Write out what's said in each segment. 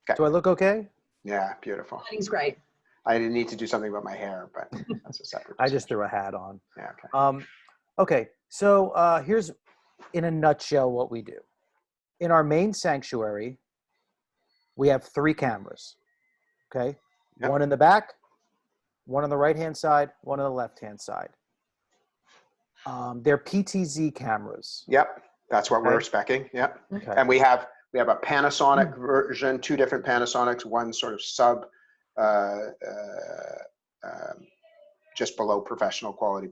Okay. Do I look okay? Yeah, beautiful. Lighting's great. I didn't need to do something about my hair, but that's a separate I just discussion. threw a hat on. Yeah, okay. Okay, so here's in a nutshell what we do. In our main sanctuary, we have 3 cameras. Okay, Yep. one in the back, one on the right-hand side, one on the left-hand side. They're PTZ cameras. Yep, that's what we're Okay. specing. Yep. Okay. And we have a Panasonic version, 2 different Panasonics, one sort of just below professional quality,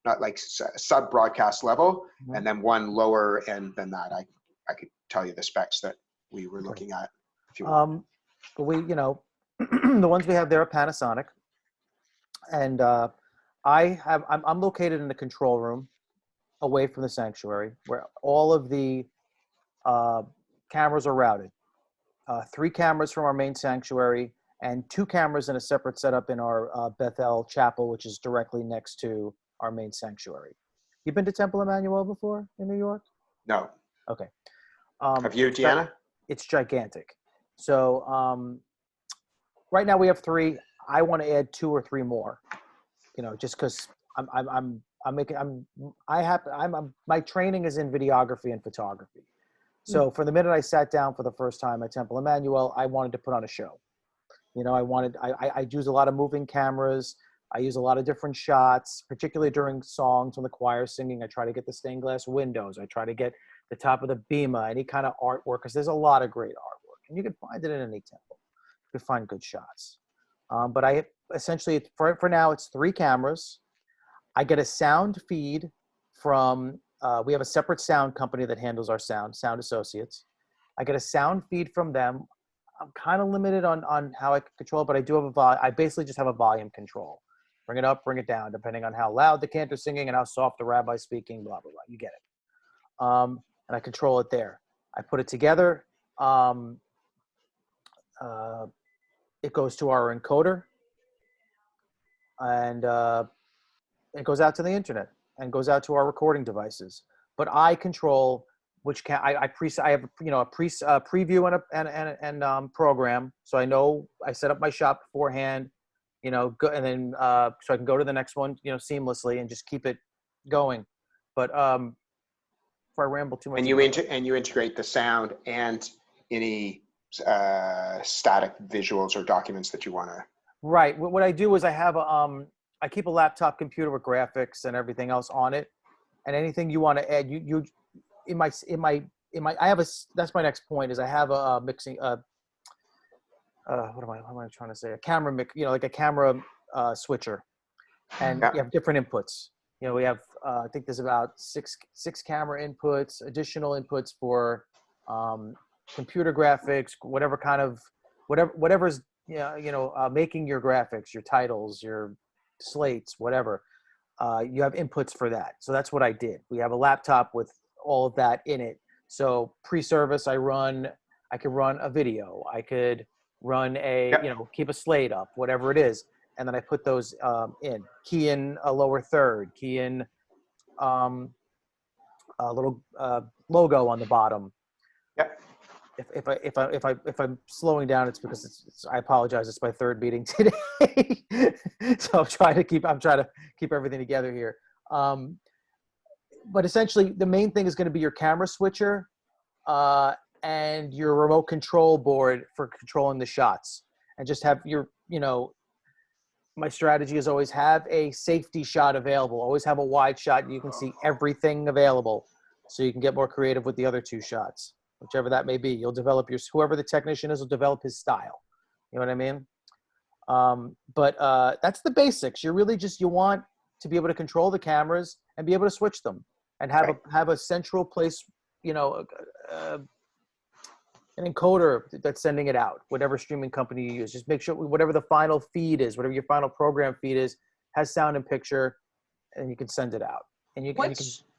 not like sub broadcast level, and then one lower end than that. I could tell you the specs that we were looking at if you want. But we, the ones we have there are Panasonic, and I'm located in the control room, away from the sanctuary, where all of the cameras are routed. 3 cameras from our main sanctuary, and 2 cameras in a separate setup in our Bethel Chapel, which is directly next to our main sanctuary. You've been to Temple Emanu-El before in New York? No. Okay. Have you, Deanna? It's gigantic. So right now we have 3. I want to add 2 or 3 more. Just because my training is in videography and photography. So from the minute I sat down for the first time at Temple Emanu-El, I wanted to put on a show. I use a lot of moving cameras. I use a lot of different shots, particularly during songs when the choir's singing. I try to get the stained glass windows. I try to get the top of the bema, any kind of artwork, because there's a lot of great artwork. And you can find it in any temple. You can find good shots. But I essentially, for now, it's 3 cameras. I get a sound feed from, we have a separate sound company that handles our Sound Associates. I get a sound feed from them. I'm kind of limited on how I can control it, but I do have I basically just have a volume control. Bring it up, bring it down, depending on how loud the cantor's singing and how soft the rabbi's speaking, blah, blah, blah. You get it. And I control it there. I put it together. It goes to our encoder, and it goes out to the internet and goes out to our recording devices. But I control which I have a preview and program, so I know I set up my shot beforehand, and then so I can go to the next one, seamlessly and just keep it going. But before I ramble too much, and you integrate the sound and any static visuals or documents that you want to. Right. What I do is I have I keep a laptop computer with graphics and everything else on it, and anything you want to add, you in my I have that's my next point is I have a mixing what am I trying to say, a camera like a camera switcher, and you have different inputs. We have I think there's about six camera inputs, additional inputs for computer graphics, whatever's making your graphics, your titles, your slates, whatever. You have inputs for that. So that's what I did. We have a laptop with all of that in it. So pre-service, I could run a video. I could run keep a slate up, whatever it is. And then I put those in. Key in a lower third, key in a little logo on the bottom. Yep. If I'm slowing down, it's because I apologize. It's my 3rd meeting today, so I'm trying to keep everything together here. But essentially, the main thing is going to be your camera switcher and your remote control board for controlling the shots, and just have your my strategy is always have a safety shot available. Always have a wide shot. You can see everything available, so you can get more creative with the other 2 shots. Whichever that may be, you'll develop whoever the technician is will develop his style. You know what I mean? But that's the basics. You want to be able to control the cameras and be able to switch them and have a central place, an encoder that's sending it out, whatever streaming company you use. Just make sure whatever the final feed is, whatever your final program feed is, has sound and picture, and you can send it out. And What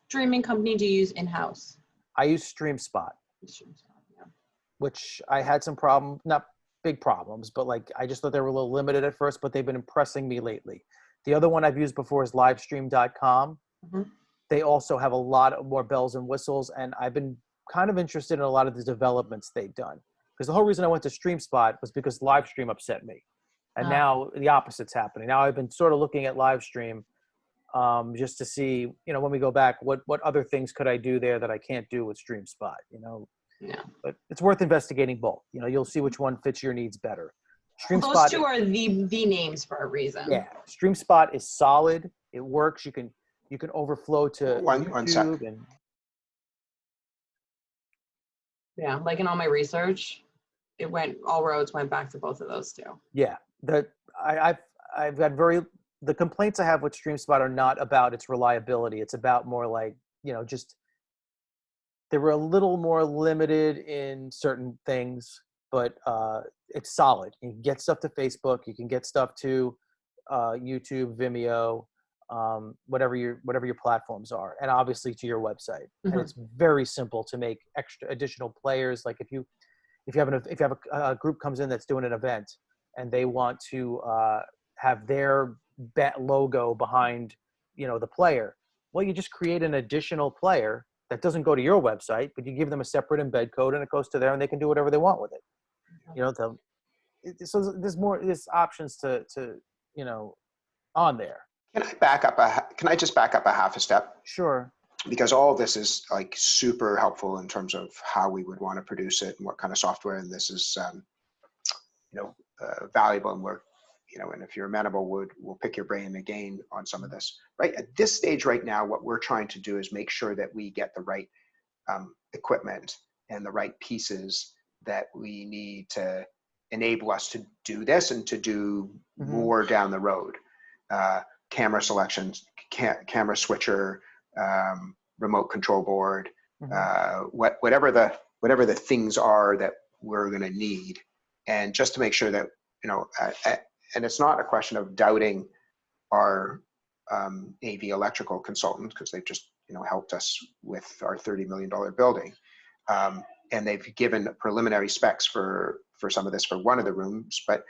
streaming company do you use in-house? I use StreamSpot. Which I had some not big problems, but I just thought they were a little limited at first, but they've been impressing me lately. The other one I've used before is Livstream.com. Mm-hmm. They also have a lot more bells and whistles, and I've been kind of interested in a lot of the developments they've done. Because the whole reason I went to StreamSpot was because Livestream upset me. And now the opposite's happening. Now I've been sort of looking at Livestream just to see, when we go back, what other things could I do there that I can't do with StreamSpot, Yeah. But it's worth investigating both. You'll see which one fits your needs better. Well, StreamSpot, those two are the names for a reason. yeah, StreamSpot is solid. It works. You can overflow to One sec. YouTube and Yeah, like in all my research, all roads went back to both of those two. yeah. I've got the complaints I have with StreamSpot are not about its reliability. It's about more like, just they were a little more limited in certain things, but it's solid. You can get stuff to Facebook. You can get stuff to YouTube, Vimeo, whatever your platforms are, and obviously to your website. And it's very simple to make additional players. Like if you have a group comes in that's doing an event and they want to have their logo behind, the player. Well, you just create an additional player that doesn't go to your website, but you give them a separate embed code and it goes to there and they can do whatever they want with it. So there's options to on there. Can I just back up a half a step? Sure. Because all of this is like super helpful in terms of how we would want to produce it and what kind of software. And this is, valuable, and and if you're amenable, we'll pick your brain again on some of this. Right at this stage right now, what we're trying to do is make sure that we get the right equipment and the right pieces that we need to enable us to do this and to do more down the road. Camera selections, camera switcher, remote control board, whatever the things are that we're going to need, and just to make sure that and it's not a question of doubting our AV electrical consultant, because they've just helped us with our $30 million building, and they've given preliminary specs for some of this for one of the rooms, but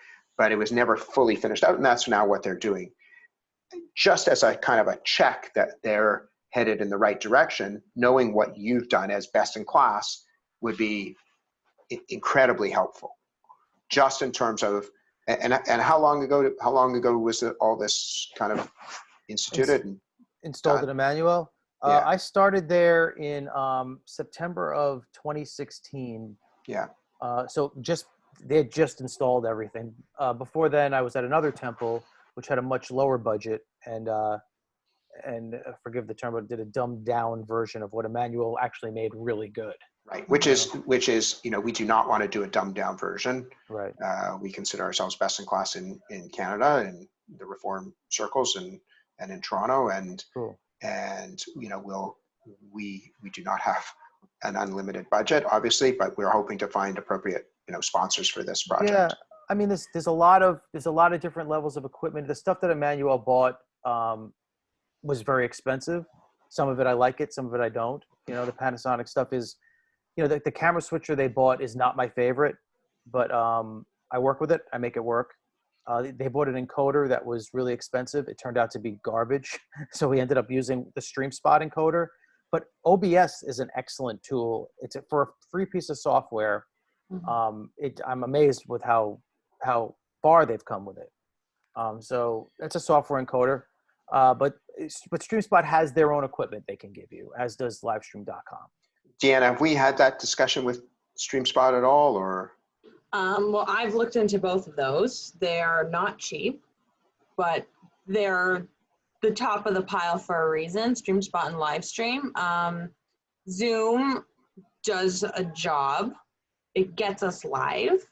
it was never fully finished out, and that's now what they're doing. Just as a kind of a check that they're headed in the right direction, knowing what you've done as best in class would be incredibly helpful. Just in terms of, and how long ago was all this kind of instituted and installed in Emanu-El? Yeah. I started there in September of 2016. Yeah. So they had just installed everything. Before then, I was at another temple which had a much lower budget and forgive the term, but did a dumbed down version of what Emanu-El actually made really good. Right, which is we do not want to do a dumbed down version. Right. We consider ourselves best in class in Canada and the reform circles and in Toronto, and cool. And we do not have an unlimited budget, obviously, but we're hoping to find appropriate sponsors for this project. Yeah, I mean there's a lot of different levels of equipment. The stuff that Emanu-El bought was very expensive. Some of it I like it, some of it I don't. The Panasonic stuff is, the camera switcher they bought is not my favorite, but I work with it. I make it work. They bought an encoder that was really expensive. It turned out to be garbage. So we ended up using the StreamSpot encoder. But OBS is an excellent tool. It's for a free piece of software. I'm amazed with how far they've come with it. So that's a software encoder. But StreamSpot has their own equipment they can give you, as does Livstream.com. Deanna, have we had that discussion with StreamSpot at all, or? Well, I've looked into both of those. They are not cheap, but they're the top of the pile for a reason. StreamSpot and Livestream. Zoom does a job. It gets us live.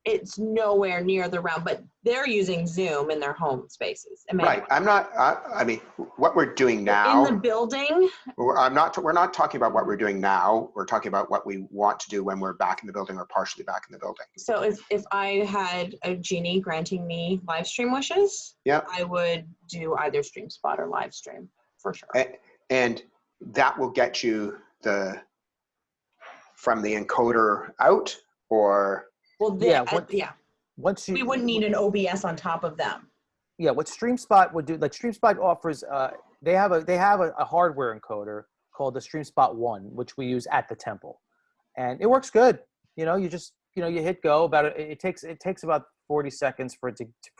It's nowhere near the realm, but they're using Zoom in their home spaces. Right. I mean, what we're doing now. In the building. We're not talking about what we're doing now. We're talking about what we want to do when we're back in the building or partially back in the building. So if I had a genie granting me live stream wishes, yeah, I would do either StreamSpot or Livestream for sure. And that will get you from the encoder out, or. Well, Once we wouldn't need an OBS on top of them. Yeah, what StreamSpot would do, like StreamSpot offers, they have a hardware encoder called the StreamSpot 1, which we use at the temple, and it works good. You know, you just, you know, you hit go. It takes about 40 seconds for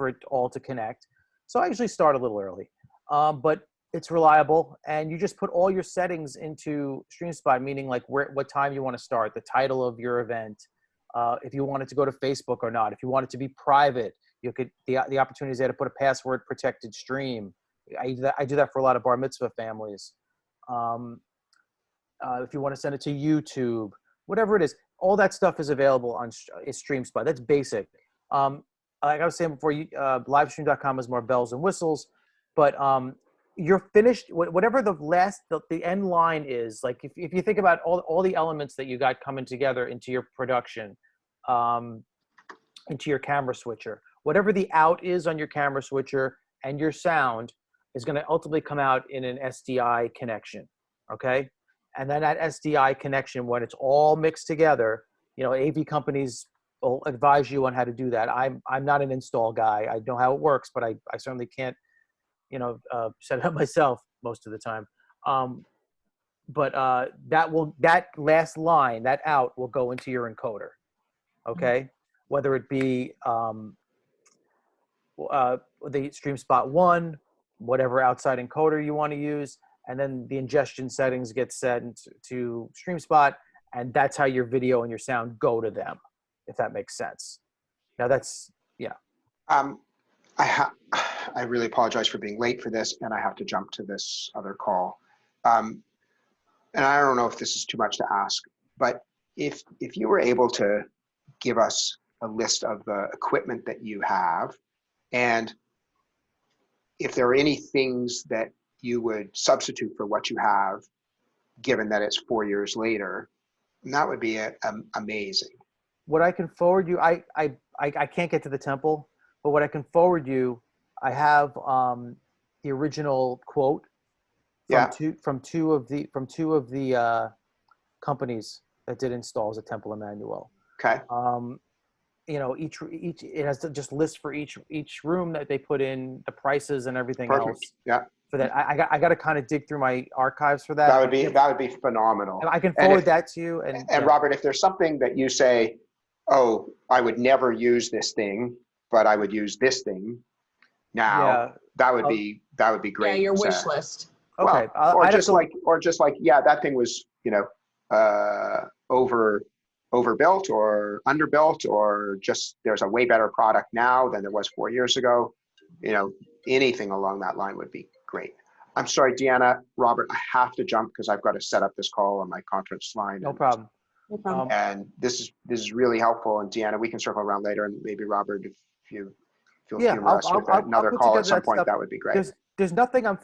it all to connect. So I usually start a little early, but it's reliable, and you just put all your settings into StreamSpot, meaning like what time you want to start, the title of your event, if you want it to go to Facebook or not, if you want it to be private, you could the opportunity is there to put a password protected stream. I do that for a lot of bar mitzvah families. If you want to send it to YouTube, whatever it is, all that stuff is available on StreamSpot. That's basic. Like I was saying before, livestream.com is more bells and whistles, but you're finished. Whatever the end line is, like if you think about all the elements that you got coming together into your production, into your camera switcher, whatever the out is on your camera switcher and your sound is going to ultimately come out in an SDI connection. Okay. And then that SDI connection, when it's all mixed together, you know, AV companies will advise you on how to do that. I'm not an install guy. I know how it works, but I certainly can't, you know, set it up myself most of the time. But that last line, that out, will go into your encoder. Okay, whether it be the StreamSpot 1, whatever outside encoder you want to use, and then the ingestion settings get set to StreamSpot, and that's how your video and your sound go to them, if that makes sense. Now that's, yeah. I really apologize for being late for this, and I have to jump to this other call. And I don't know if this is too much to ask, but if you were able to give us a list of the equipment that you have, and if there are any things that you would substitute for what you have, given that it's 4 years later, that would be amazing. What I can forward you, I can't get to the temple, but what I can forward you, I have the original quote from two of the companies that did installs at Temple Emanu-El. Okay. You know, each it has to just list for each room that they put in the prices and everything else. Yeah. For that, I got to kind of dig through my archives for that. That would be phenomenal. I can forward that to you. And yeah. Robert, if there's something that you say, oh, I would never use this thing, but I would use this thing now, that would be great. Yeah, your wish list. Okay. Well, or just like, yeah, that thing was, you know, overbuilt or underbuilt, or just there's a way better product now than there was 4 years ago. You know, anything along that line would be great. I'm sorry, Deanna, Robert, I have to jump because I've got to set up this call on my conference line. No problem. No problem. And this is really helpful. And Deanna, we can circle around later, and maybe Robert, if you feel humorous with another call at some point, that would be great. There's nothing I'm